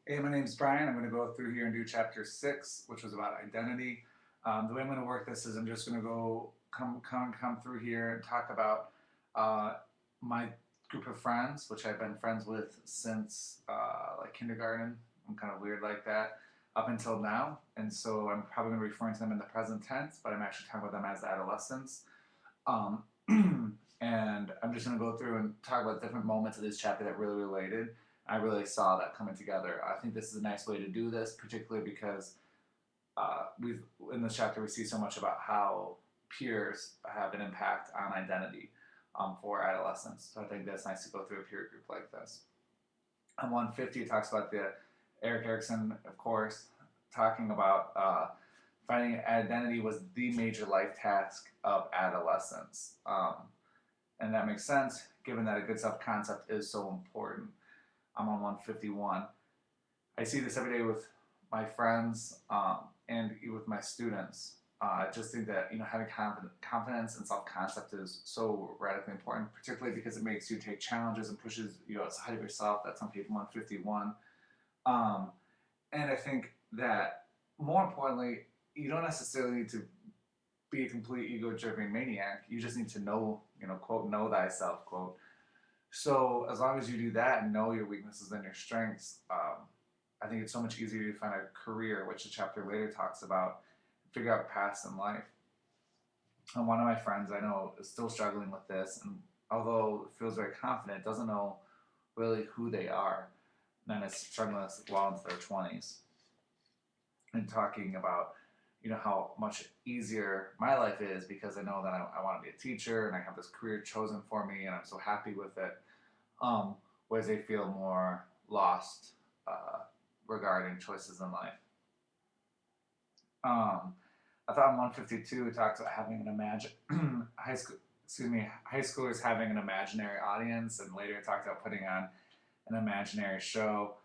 Hey, my name's Bryan. I'm going to go through here and do chapter 6, which was about identity. The way I'm going to work this is I'm just going to come through here and talk about uh, my group of friends, which I've been friends with since like kindergarten. I'm kind of weird like that up until now, and so I'm probably going to be referring to them in the present tense, but I'm actually talking about them as adolescents. Um, and I'm just going to go through and talk about different moments of this chapter that really related. I really saw that coming together. I think this is a nice way to do this, particularly because we've in this chapter we see so much about how peers have an impact on identity for adolescents. So I think that's nice to go through a peer group like this. On 150, it talks about the Eric Erickson, of course, talking about finding identity was the major life task of adolescence. And that makes sense given that a good self concept is so important. I'm on 151. I see this every day with my friends and with my students. I just think that having confidence and self concept is so radically important, particularly because it makes you take challenges and pushes you outside of yourself. That's on page 151. Um, and I think that more importantly, you don't necessarily need to be a complete ego-driven maniac. You just need to know, quote, know thyself, quote. So as long as you do that and know your weaknesses and your strengths, I think it's so much easier to find a career, which the chapter later talks about, figure out paths in life. And one of my friends I know is still struggling with this, and although feels very confident, doesn't know really who they are, and then is struggling with well into their 20s, and talking about how much easier my life is because I know that I want to be a teacher and I have this career chosen for me and I'm so happy with it. Whereas they feel more lost regarding choices in life. Um, I thought in 152 it talks about having an high schoolers having an imaginary audience, and later it talked about putting on an imaginary show,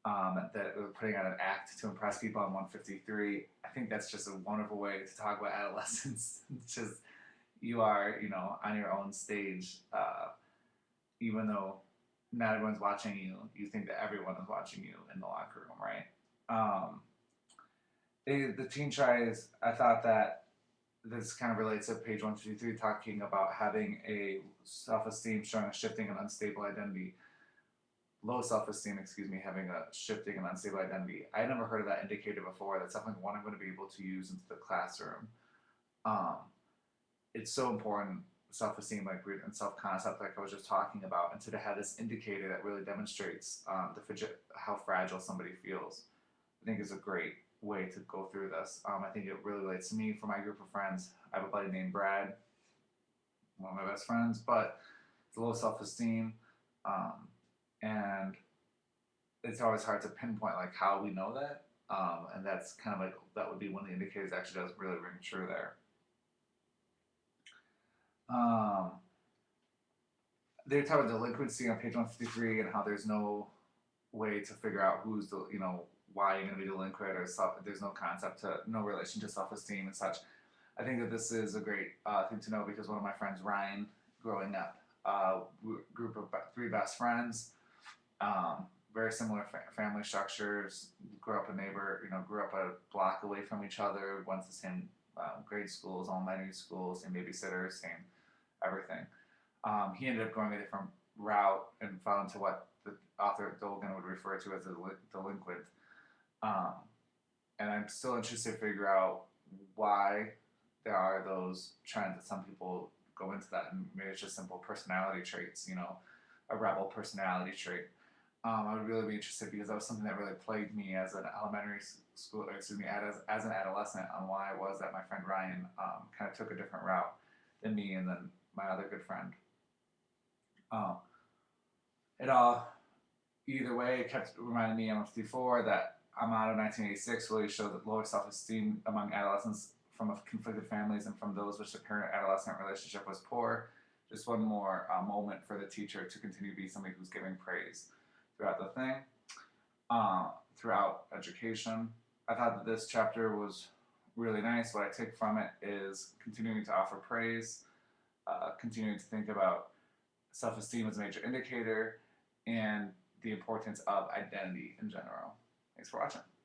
that we're putting on an act to impress people on 153. I think that's just a wonderful way to talk about adolescence. It's just you are, on your own stage, even though not everyone's watching you. You think that everyone is watching you in the locker room, right? Um, the teen tries. I thought that this kind of relates to page 153, talking about having a self-esteem showing a shifting and unstable identity, low self-esteem, excuse me, having a shifting and unstable identity. I had never heard of that indicator before. That's something one I'm going to be able to use into the classroom. Um, it's so important, self-esteem, like and self-concept, like I was just talking about, and to have this indicator that really demonstrates how fragile somebody feels. I think is a great way to go through this. I think it really relates to me for my group of friends. I have a buddy named Brad, one of my best friends, but it's low self-esteem, um, and it's always hard to pinpoint like how we know that. And that's kind of like that would be one of the indicators that actually does really ring true there. Um, they talk about delinquency on page 153 and how there's no way to figure out who's the why you're going to be delinquent or there's no concept to no relation to self-esteem and such. I think that this is a great thing to know because one of my friends, Ryan, growing up, group of three best friends, very similar family structures. Grew up grew up a block away from each other. Went to the same grade schools, elementary schools, same babysitters, same everything. He ended up going a different route and fell into what the author Dolgan would refer to as a delinquent. Um, and I'm still interested to figure out why there are those trends that some people go into that, and maybe it's just simple personality traits, a rebel personality trait. I would really be interested because that was something that really plagued me as an elementary school, or excuse me, as an adolescent, on why it was that my friend Ryan kind of took a different route than me and then my other good friend. Um, it all, either way, it kept reminding me on 54 that a motto 1986 really showed that lower self-esteem among adolescents from conflicted families and from those which the parent-adolescent relationship was poor. Just one more moment for the teacher to continue to be somebody who's giving praise throughout the thing, throughout education. I thought that this chapter was really nice. What I take from it is continuing to offer praise, continuing to think about self-esteem as a major indicator, and the importance of identity in general. Thanks for watching.